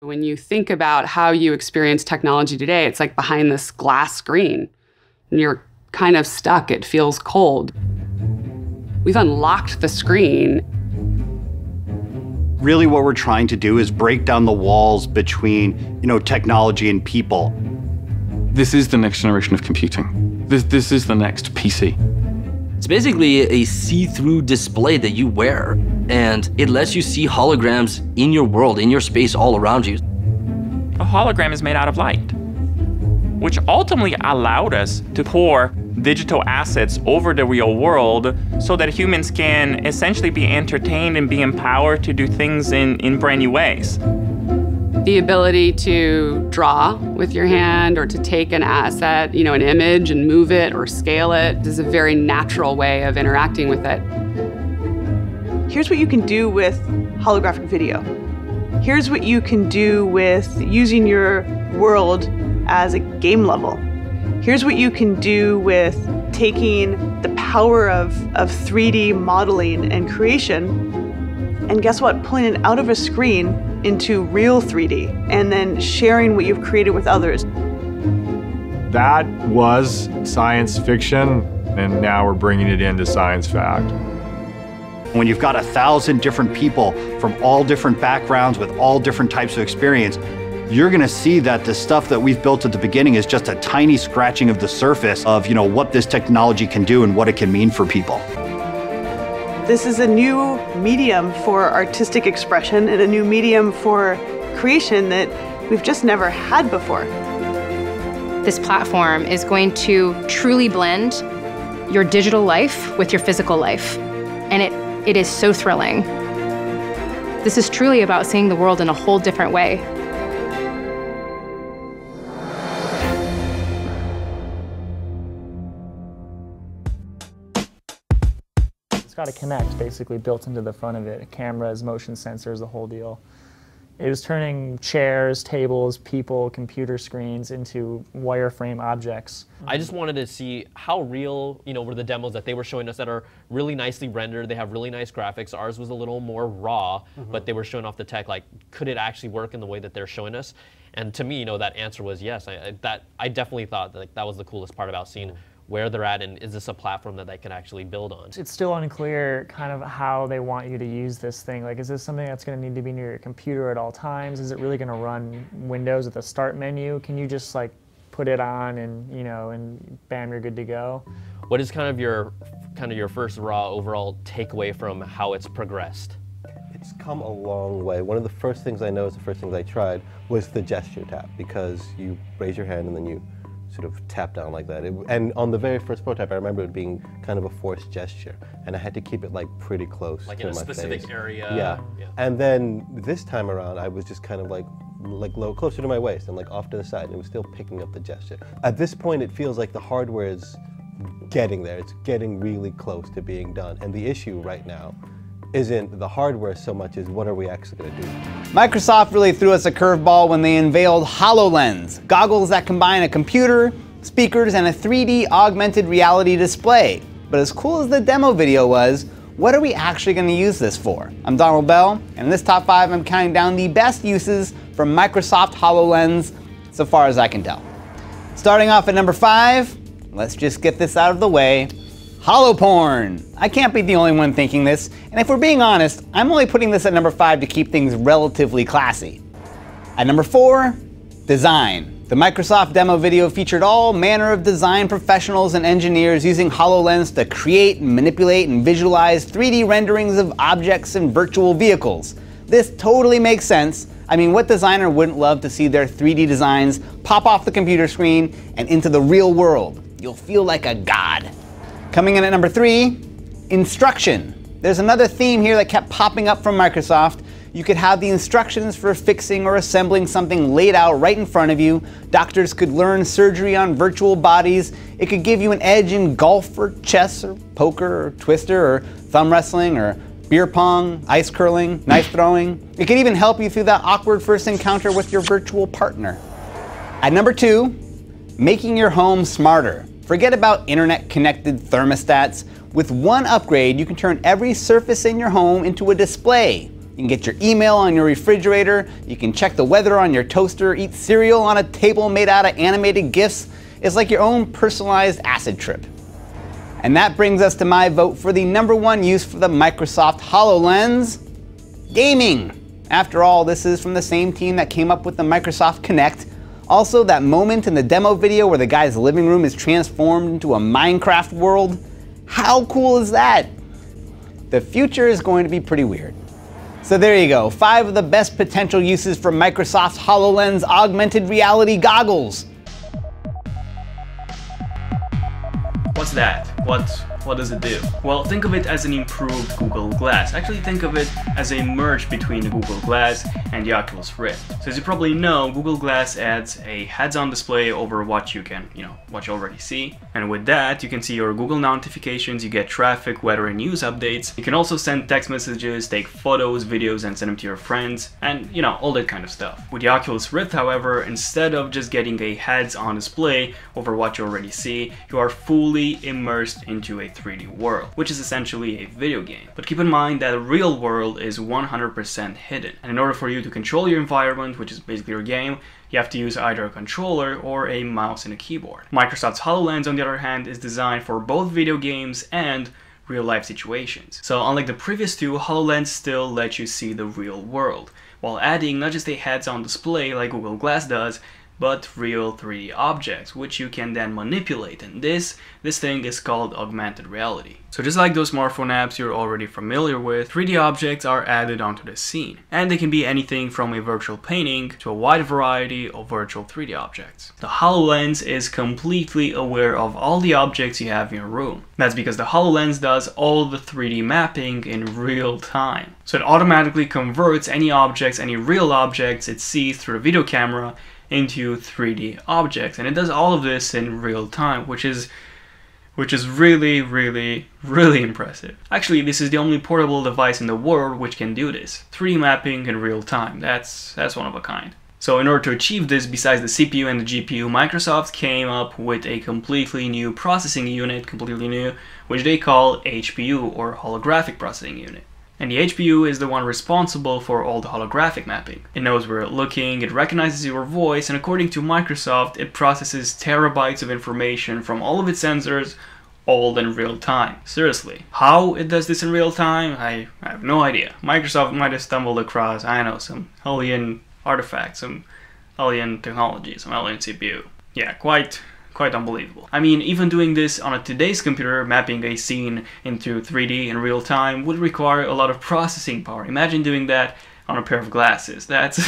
When you think about how you experience technology today, it's like behind this glass screen, and you're kind of stuck. It feels cold. We've unlocked the screen. Really what we're trying to do is break down the walls between, technology and people. This is the next generation of computing. This is the next PC. It's basically a see-through display that you wear, and it lets you see holograms in your world, in your space, all around you. A hologram is made out of light, which ultimately allowed us to pour digital assets over the real world so that humans can essentially be entertained and be empowered to do things in brand new ways. The ability to draw with your hand or to take an asset, an image and move it or scale it is a very natural way of interacting with it. Here's what you can do with holographic video. Here's what you can do with using your world as a game level. Here's what you can do with taking the power of 3D modeling and creation, and guess what? Pulling it out of a screen into real 3D, and then sharing what you've created with others. That was science fiction, and now we're bringing it into science fact. When you've got 1,000 different people from all different backgrounds with all different types of experience, you're gonna see that the stuff that we've built at the beginning is just a tiny scratching of the surface of what this technology can do and what it can mean for people. This is a new medium for artistic expression and a new medium for creation that we've just never had before. This platform is going to truly blend your digital life with your physical life. And it is so thrilling. This is truly about seeing the world in a whole different way. It's got a Kinect basically built into the front of it. Cameras, motion sensors, the whole deal. It was turning chairs, tables, people, computer screens into wireframe objects. I just wanted to see how real, were the demos that they were showing us that are really nicely rendered. They have really nice graphics. Ours was a little more raw, but they were showing off the tech. Like, could it actually work in the way that they're showing us? And to me, that answer was yes. I definitely thought that was the coolest part about seeing where they're at, and is this a platform that they can actually build on? It's still unclear kind of how they want you to use this thing. Like, is this something that's going to need to be near your computer at all times? Is it really going to run Windows at the start menu? Can you just like put it on and and bam, you're good to go? What is kind of your first raw overall takeaway from how it's progressed? It's come a long way. One of the first things I noticed, the first things I tried, was the gesture tap, because you raise your hand and then you sort of tap down like that. And on the very first prototype, I remember it being kind of a forced gesture, and I had to keep it like pretty close to my face. Like in a specific area. Yeah. And then this time around, I was just kind of like low, closer to my waist and like off to the side, and it was still picking up the gesture. At this point, it feels like the hardware is getting there. It's getting really close to being done. And the issue right now isn't the hardware so much as what are we actually going to do. Microsoft really threw us a curveball when they unveiled HoloLens, goggles that combine a computer, speakers, and a 3D augmented reality display. But as cool as the demo video was, what are we actually going to use this for? I'm Donald Bell, and in this top 5 I'm counting down the best uses for Microsoft HoloLens so far as I can tell. Starting off at number 5, let's just get this out of the way. Holoporn. I can't be the only one thinking this, and if we're being honest, I'm only putting this at number 5 to keep things relatively classy. At number 4, design. The Microsoft demo video featured all manner of design professionals and engineers using HoloLens to create, manipulate, and visualize 3D renderings of objects and virtual vehicles. This totally makes sense. I mean, what designer wouldn't love to see their 3D designs pop off the computer screen and into the real world? You'll feel like a god. Coming in at number 3, instruction. There's another theme here that kept popping up from Microsoft. You could have the instructions for fixing or assembling something laid out right in front of you. Doctors could learn surgery on virtual bodies. It could give you an edge in golf or chess or poker or twister or thumb wrestling or beer pong, ice curling, knife throwing. It could even help you through that awkward first encounter with your virtual partner. At number 2, making your home smarter. Forget about internet-connected thermostats. With one upgrade, you can turn every surface in your home into a display. You can get your email on your refrigerator, you can check the weather on your toaster, eat cereal on a table made out of animated GIFs. It's like your own personalized acid trip. And that brings us to my vote for the #1 use for the Microsoft HoloLens: gaming. After all, this is from the same team that came up with the Microsoft Kinect. Also, that moment in the demo video where the guy's living room is transformed into a Minecraft world. How cool is that? The future is going to be pretty weird. So there you go, 5 of the best potential uses for Microsoft's HoloLens augmented reality goggles. What's that? What does it do? Well, think of it as an improved Google Glass. Actually, think of it as a merge between the Google Glass and the Oculus Rift. So as you probably know, Google Glass adds a heads-on display over what you can, what you already see. And with that, you can see your Google notifications, you get traffic, weather, and news updates. You can also send text messages, take photos, videos, and send them to your friends, and all that kind of stuff. With the Oculus Rift, however, instead of just getting a heads-on display over what you already see, you are fully immersed into a 3D world, which is essentially a video game. But keep in mind that the real world is 100% hidden. And in order for you to control your environment, which is basically your game, you have to use either a controller or a mouse and a keyboard. Microsoft's HoloLens, on the other hand, is designed for both video games and real-life situations. So unlike the previous two, HoloLens still lets you see the real world, while adding not just a heads-on display like Google Glass does, but real 3D objects, which you can then manipulate, and this thing is called augmented reality. So just like those smartphone apps you're already familiar with, 3D objects are added onto the scene, and they can be anything from a virtual painting to a wide variety of virtual 3D objects. The HoloLens is completely aware of all the objects you have in your room. That's because the HoloLens does all the 3D mapping in real time. So it automatically converts any objects, any real objects it sees through the video camera into 3D objects, and it does all of this in real time, which is really, really, really impressive. Actually, this is the only portable device in the world which can do this. 3D mapping in real time, that's one of a kind. So in order to achieve this, besides the CPU and the GPU, Microsoft came up with a completely new processing unit, which they call HPU, or holographic processing unit. And the HPU is the one responsible for all the holographic mapping. It knows where you're looking, it recognizes your voice, and according to Microsoft, it processes terabytes of information from all of its sensors, all in real time. Seriously, how it does this in real time? I have no idea. Microsoft might have stumbled across, I know, some alien artifacts, some alien technology, some alien CPU. Yeah, quite unbelievable. I mean, even doing this on today's computer, mapping a scene into 3D in real time, would require a lot of processing power. Imagine doing that on a pair of glasses. That's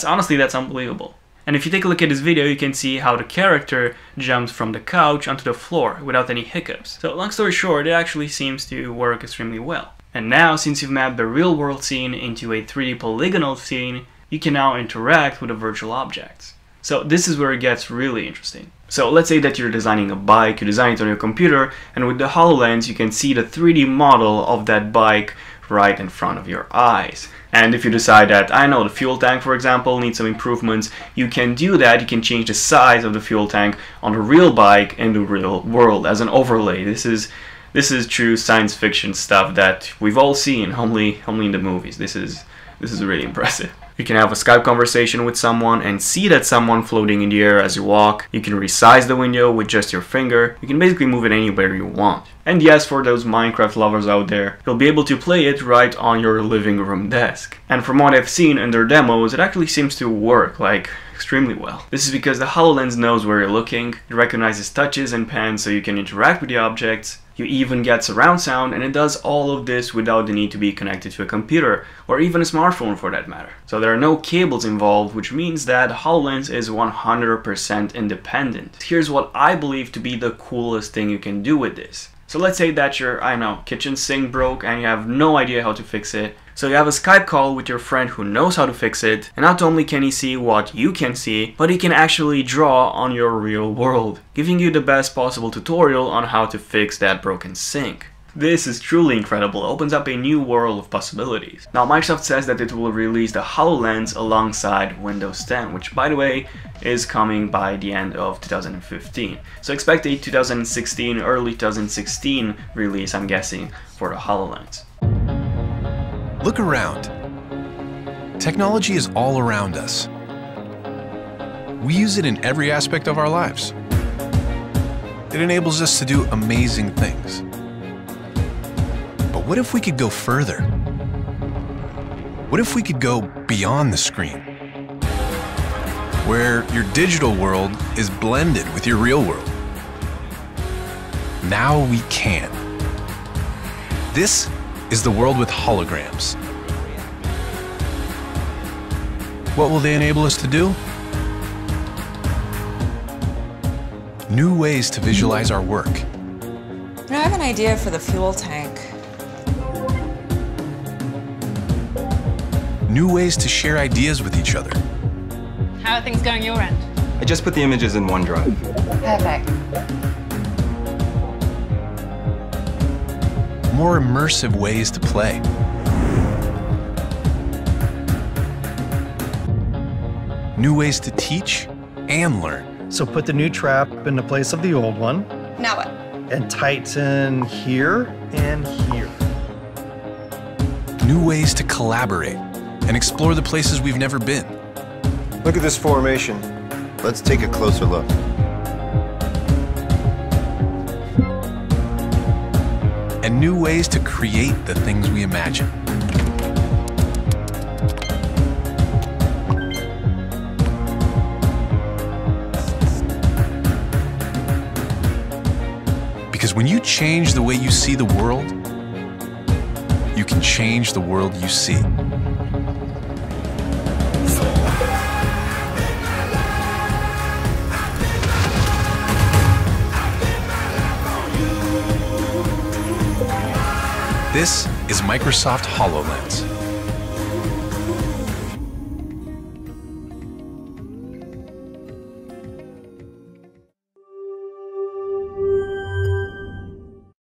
honestly, that's unbelievable. And if you take a look at this video, you can see how the character jumps from the couch onto the floor without any hiccups. So long story short, it actually seems to work extremely well. And now, since you've mapped the real world scene into a 3D polygonal scene, you can now interact with the virtual objects. So this is where it gets really interesting. So let's say that you're designing a bike, you design it on your computer, and with the HoloLens you can see the 3D model of that bike right in front of your eyes. And if you decide that, I know, the fuel tank, for example, needs some improvements, you can do that. You can change the size of the fuel tank on the real bike in the real world as an overlay. This is true science fiction stuff that we've all seen, only in the movies. This is really impressive. You can have a Skype conversation with someone and see that someone floating in the air as you walk. You can resize the window with just your finger. You can basically move it anywhere you want. And yes, for those Minecraft lovers out there, you'll be able to play it right on your living room desk. And from what I've seen in their demos, it actually seems to work, like, extremely well. This is because the HoloLens knows where you're looking, it recognizes touches and pans so you can interact with the objects. You even get surround sound, and it does all of this without the need to be connected to a computer, or even a smartphone for that matter. So there are no cables involved, which means that HoloLens is 100% independent. Here's what I believe to be the coolest thing you can do with this. So let's say that your, I don't know, kitchen sink broke and you have no idea how to fix it. So you have a Skype call with your friend who knows how to fix it, and not only can he see what you can see, but he can actually draw on your real world, giving you the best possible tutorial on how to fix that broken sink. This is truly incredible. It opens up a new world of possibilities. Now, Microsoft says that it will release the HoloLens alongside Windows 10, which, by the way, is coming by the end of 2015. So expect a 2016, early 2016 release, I'm guessing, for the HoloLens. Look around. Technology is all around us. We use it in every aspect of our lives. It enables us to do amazing things. But what if we could go further? What if we could go beyond the screen? Where your digital world is blended with your real world. Now we can. This is the world with holograms. What will they enable us to do? New ways to visualize our work. I have an idea for the fuel tank. New ways to share ideas with each other. How are things going your end? I just put the images in OneDrive. Perfect. More immersive ways to play. New ways to teach and learn. So put the new trap in the place of the old one. Now what? And tighten here and here. New ways to collaborate and explore the places we've never been. Look at this formation. Let's take a closer look. And new ways to create the things we imagine. Because when you change the way you see the world, you can change the world you see. This is Microsoft HoloLens.